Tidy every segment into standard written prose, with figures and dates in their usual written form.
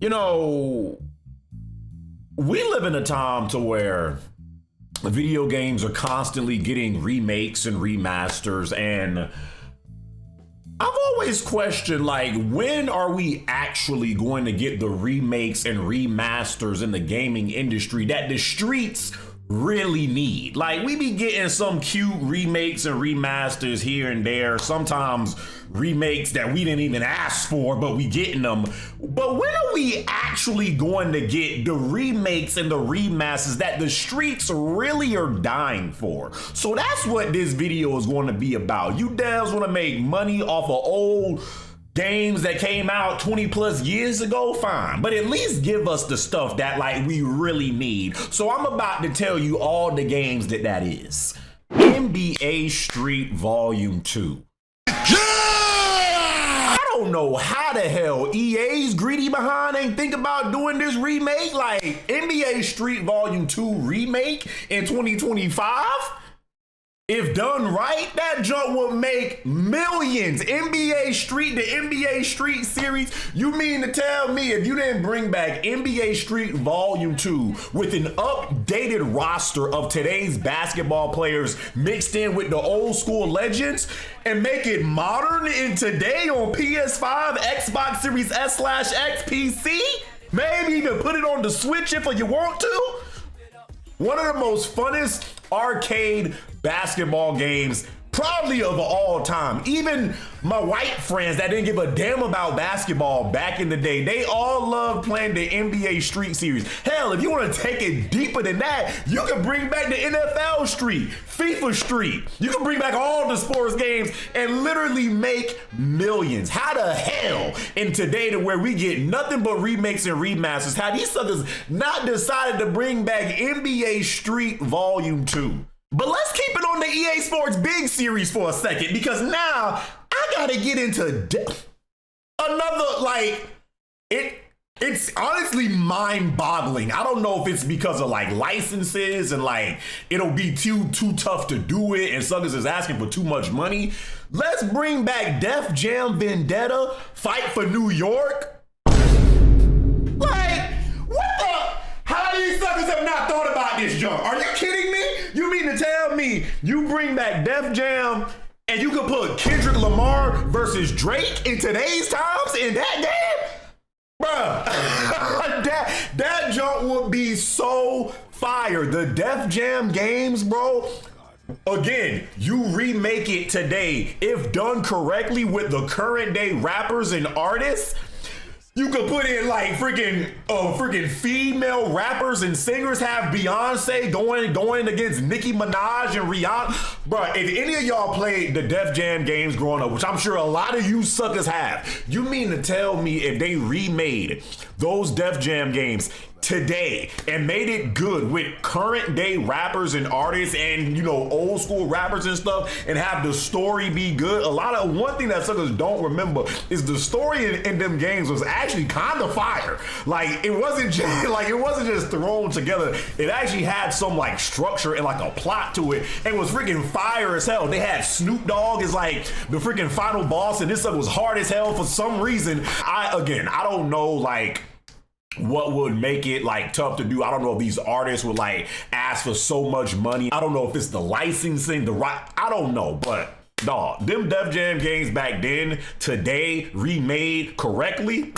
You know, we live in a time to where video games are constantly getting remakes and remasters, and I've always questioned, like, when are we actually going to get the remakes and remasters in the gaming industry that the streets really need? Like, we be getting some cute remakes and remasters here and there, sometimes remakes that we didn't even ask for, but we getting them. But when are we actually going to get the remakes and the remasters that the streets really are dying for? So that's what this video is going to be about. You devs want to make money off of old games that came out 20 plus years ago? Fine, but at least give us the stuff that, like, we really need. So I'm about to tell you all the games that is. NBA Street Volume 2. I don't know how the hell EA's greedy behind ain't think about doing this remake. Like, NBA Street Volume 2 remake in 2025? If done right, that junk would make millions. NBA Street, the NBA Street series. You mean to tell me if you didn't bring back NBA Street Volume 2 with an updated roster of today's basketball players mixed in with the old school legends and make it modern in today on PS5, Xbox Series S/X, PC? Maybe even put it on the Switch if you want to? One of the most funnest arcade basketball games probably of all time. Even my white friends that didn't give a damn about basketball back in the day, they all loved playing the NBA Street series. Hell, if you want to take it deeper than that, you can bring back the NFL Street, FIFA Street. You can bring back all the sports games and literally make millions. How the hell in today to where we get nothing but remakes and remasters, how these suckers not decided to bring back NBA Street Volume 2? But let's keep it on the EA Sports Big series for a second, because now I gotta get into another, like, it's honestly mind-boggling. I don't know if it's because of, like, licenses and, like, it'll be too tough to do it and suckers is asking for too much money. Let's bring back Def Jam Vendetta, Fight for New York. Like, what the? How these suckers have not thought about this junk? Are you kidding me? You mean to tell me you bring back Def Jam and you can put Kendrick Lamar versus Drake in today's times in that game? Bruh, that junk would be so fire. The Def Jam games, bro. Again, you remake it today, if done correctly with the current day rappers and artists. You could put in like freaking female rappers and singers. Have Beyonce going against Nicki Minaj and Rihanna. Bro, if any of y'all played the Def Jam games growing up, which I'm sure a lot of you suckers have, you mean to tell me if they remade those Def Jam games today and made it good with current day rappers and artists and, you know, old school rappers and stuff, and have the story be good? One thing that suckers don't remember is the story in them games was actually kind of fire. Like, it wasn't just thrown together. It actually had some like structure and like a plot to it, and was freaking fire as hell. They had Snoop Dogg as like the freaking final boss, and this stuff was hard as hell for some reason. I don't know, like, what would make it like tough to do. I don't know if these artists would like ask for so much money. I don't know if it's the licensing, I don't know, but dawg, them Def Jam games back then, today, remade correctly,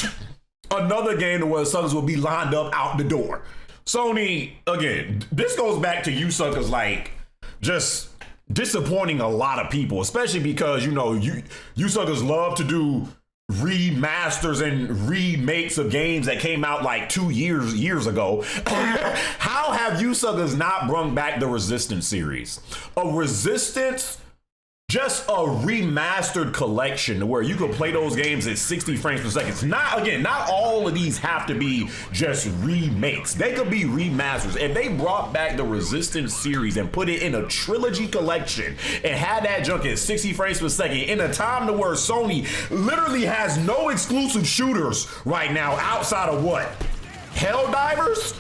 another game to where suckers will be lined up out the door. Sony, again, this goes back to you suckers like just disappointing a lot of people, especially because, you know, you suckers love to do remasters and remakes of games that came out like 2 years ago. How have you suckers not brung back the Resistance series? A Resistance, just a remastered collection where you can play those games at 60 frames per second. Not all of these have to be just remakes. They could be remasters. If they brought back the Resistance series and put it in a trilogy collection and had that junk at 60 frames per second in a time to where Sony literally has no exclusive shooters right now outside of what? Helldivers?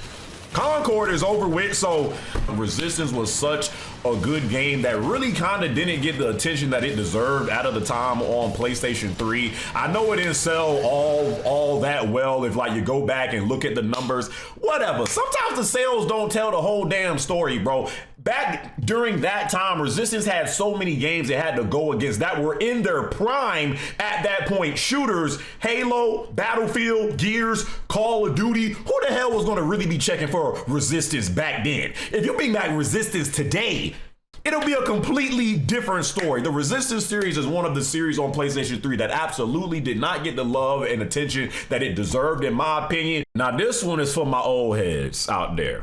Concord is over with, so Resistance was such a good game that really kind of didn't get the attention that it deserved out of the time on PlayStation 3. I know it didn't sell all that well if like you go back and look at the numbers, whatever. Sometimes the sales don't tell the whole damn story, bro. Back during that time, Resistance had so many games it had to go against that were in their prime at that point. Shooters, Halo, Battlefield, Gears, Call of Duty. Who the hell was going to really be checking for Resistance back then? If you bring back Resistance today, it'll be a completely different story. The Resistance series is one of the series on PlayStation 3 that absolutely did not get the love and attention that it deserved, in my opinion. Now, this one is for my old heads out there.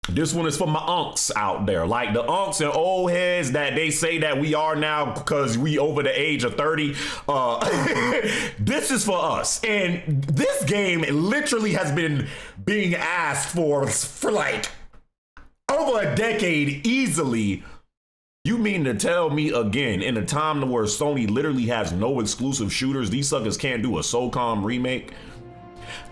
This one is for my unks out there, like the unks and old heads that they say that we are now because we over the age of 30. This is for us. And this game literally has been being asked for like over a decade easily. You mean to tell me again, in a time where Sony literally has no exclusive shooters, these suckers can't do a Socom remake?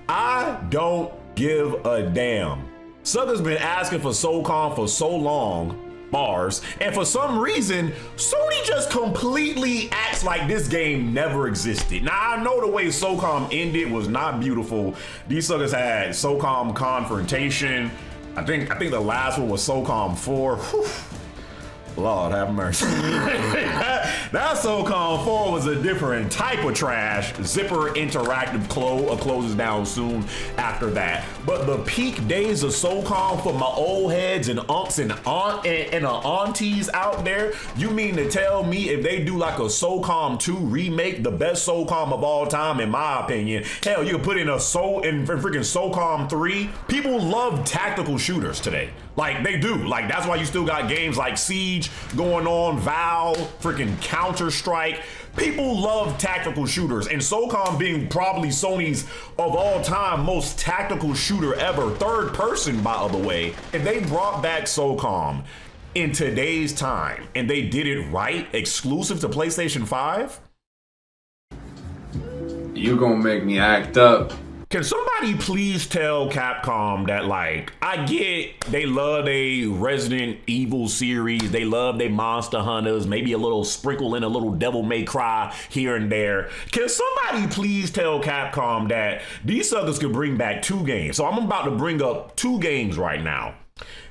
I don't give a damn. Suckers been asking for Socom for so long, bars, and for some reason, Sony just completely acts like this game never existed. Now, I know the way Socom ended was not beautiful. These suckers had Socom Confrontation. I think the last one was Socom 4. Whew. Lord have mercy. That Socom 4 was a different type of trash. Zipper Interactive closes down soon after that. But the peak days of Socom for my old heads and unks and aunties out there, you mean to tell me if they do like a Socom 2 remake, the best Socom of all time, in my opinion, hell, you can put in freaking Socom 3. People love tactical shooters today. Like, they do. Like, that's why you still got games like Siege going on, Valve, freaking Counter-Strike. People love tactical shooters, and Socom being probably Sony's of all time most tactical shooter ever, third person, by the way. If they brought back Socom in today's time and they did it right, exclusive to PlayStation 5, you gonna make me act up. can somebody please tell Capcom that, like, I get they love a Resident Evil series, they love their Monster Hunters, maybe a little sprinkle in a little Devil May Cry here and there. Can somebody please tell Capcom that these suckers could bring back 2 games? So I'm about to bring up 2 games right now.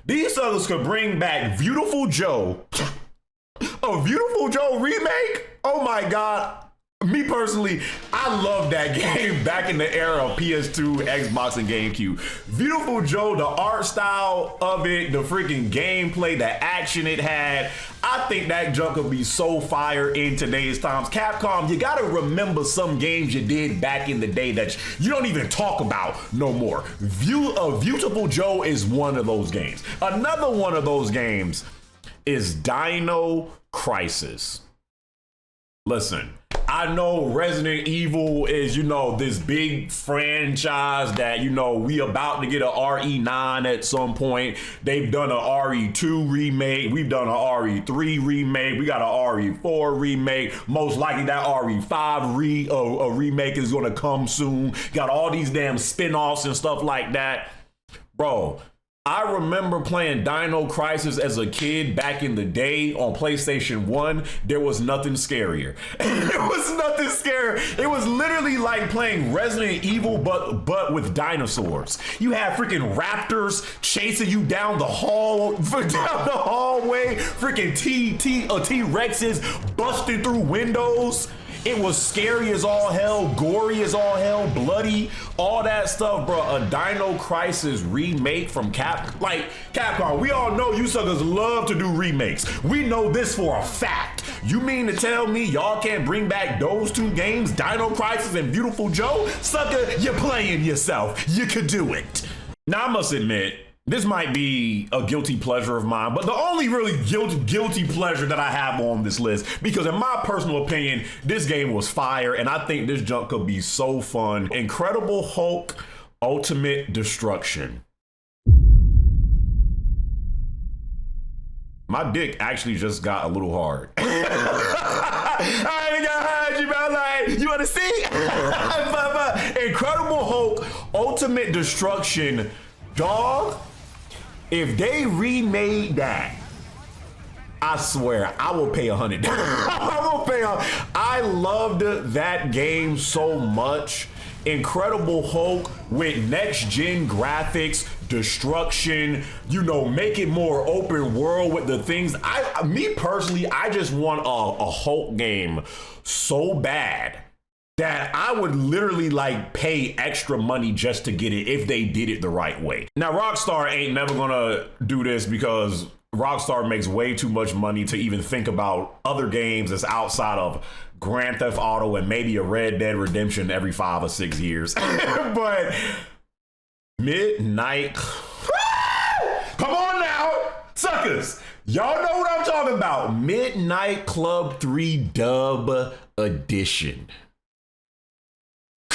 These suckers could bring back Beautiful Joe, a Beautiful Joe remake? Oh my God. Me personally, I love that game back in the era of PS2, Xbox, and GameCube. Beautiful Joe, the art style of it, the freaking gameplay, the action it had. I think that junk would be so fire in today's times. Capcom, you gotta remember some games you did back in the day that you don't even talk about no more. Beautiful Joe is one of those games. Another one of those games is Dino Crisis. Listen, I know Resident Evil is, you know, this big franchise that, you know, we about to get a RE9 at some point. They've done a RE2 remake. We've done a RE3 remake. We got a RE4 remake. Most likely that RE5 remake is going to come soon. Got all these damn spin-offs and stuff like that. Bro, I remember playing Dino Crisis as a kid back in the day on PlayStation 1. There was nothing scarier. There was nothing scarier. It was literally like playing Resident Evil, but with dinosaurs. You had freaking raptors chasing you down the hallway, freaking T-Rexes busting through windows. It was scary as all hell, gory as all hell, bloody, all that stuff, bro. A Dino Crisis remake from Capcom. We all know you suckers love to do remakes. We know this for a fact. You mean to tell me y'all can't bring back those 2 games, Dino Crisis and Beautiful Joe? Sucker, you're playing yourself. You could do it. Now, I must admit, this might be a guilty pleasure of mine, but the only really guilty pleasure that I have on this list, because in my personal opinion, this game was fire, and I think this junk could be so fun. Incredible Hulk Ultimate Destruction. My dick actually just got a little hard. I ain't gonna hide you, bro. Like, you wanna see? Incredible Hulk Ultimate Destruction. Dog, If they remade that, I swear, I will pay $100. I loved that game so much. Incredible Hulk with next gen graphics, destruction, you know, make it more open world with the things. Me personally, I just want a Hulk game so bad that I would literally like pay extra money just to get it if they did it the right way. Now, Rockstar ain't never gonna do this because Rockstar makes way too much money to even think about other games that's outside of Grand Theft Auto and maybe a Red Dead Redemption every 5 or 6 years. But Midnight, come on now, suckers. Y'all know what I'm talking about. Midnight Club 3 Dub Edition.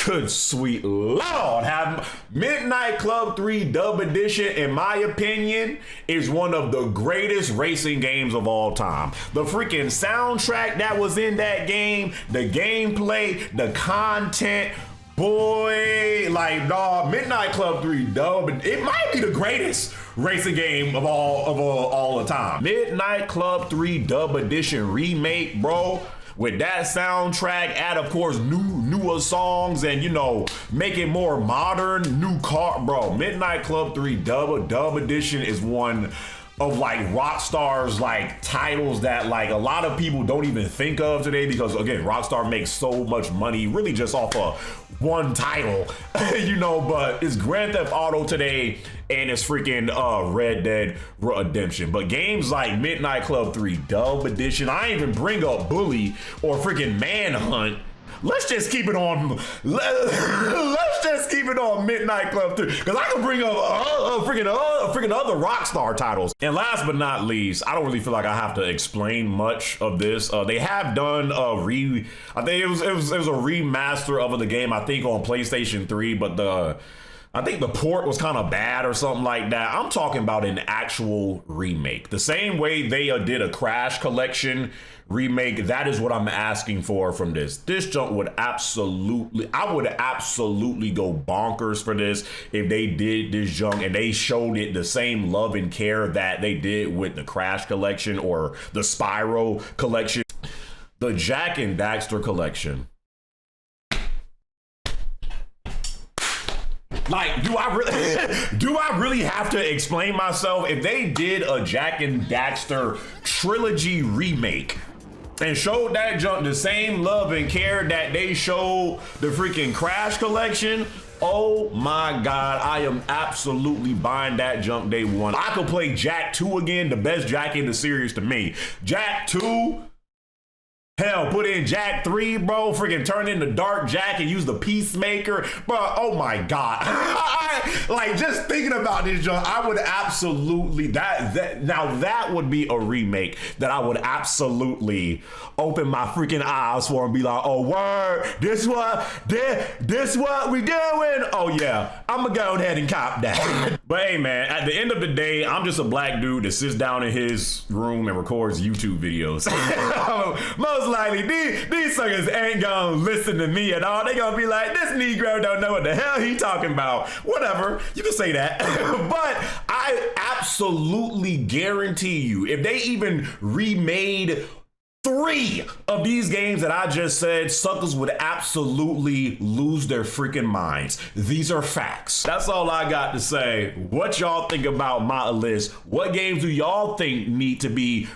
Good sweet Lord, have Midnight Club 3 Dub Edition, in my opinion, is one of the greatest racing games of all time. The freaking soundtrack that was in that game, the gameplay, the content, boy, like, dog, Midnight Club 3 Dub, it might be the greatest racing game of all the time. Midnight Club 3 Dub Edition remake, bro. With that soundtrack, add of course newer songs and, you know, make it more modern, new car, bro. Midnight Club 3 Dub Edition is one of like Rockstar's like titles that like a lot of people don't even think of today, because again, Rockstar makes so much money really just off of one title, you know, but it's Grand Theft Auto today and it's freaking Red Dead Redemption. But games like Midnight Club 3 Dub Edition, I ain't even bring up Bully or freaking Manhunt. Let's just keep it on. Let's just keep it on Midnight Club 3, because I can bring up freaking other Rockstar titles. And last but not least, I don't really feel like I have to explain much of this. They have done I think it was a remaster of the game, I think on PlayStation 3, but I think the port was kind of bad or something like that. I'm talking about an actual remake. The same way they did a Crash Collection remake, that is what I'm asking for from this. This junk would absolutely, I would absolutely go bonkers for this if they did this junk and they showed it the same love and care that they did with the Crash Collection or the Spyro Collection. The Jak and Daxter Collection. Like, do I really have to explain myself? If they did a Jak and Daxter trilogy remake and showed that junk the same love and care that they showed the freaking Crash Collection, oh my God, I am absolutely buying that junk day one. I could play Jak 2 again, the best Jak in the series to me. Jak 2, hell, put in Jak 3, bro. Freaking turn into Dark Jak and use the Peacemaker, bro. Oh my God. Like, just thinking about this junk, I would absolutely, now that would be a remake that I would absolutely open my freaking eyes for and be like, oh word, this what we doing? Oh yeah, I'm gonna go ahead and cop that. But hey man, at the end of the day, I'm just a black dude that sits down in his room and records YouTube videos. Most likely, these suckers ain't gonna listen to me at all. They gonna be like, this Negro don't know what the hell he talking about. Whatever, you can say that. But I absolutely guarantee you, if they even remade 3 of these games that I just said, suckers would absolutely lose their freaking minds. These are facts. That's all I got to say. What y'all think about my list? What games do y'all think need to get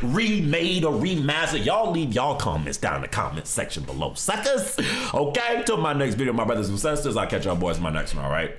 remade or remastered? Y'all leave y'all comments down in the comment section below, suckers. Okay, till my next video, my brothers and sisters, I'll catch y'all boys in my next one, all right?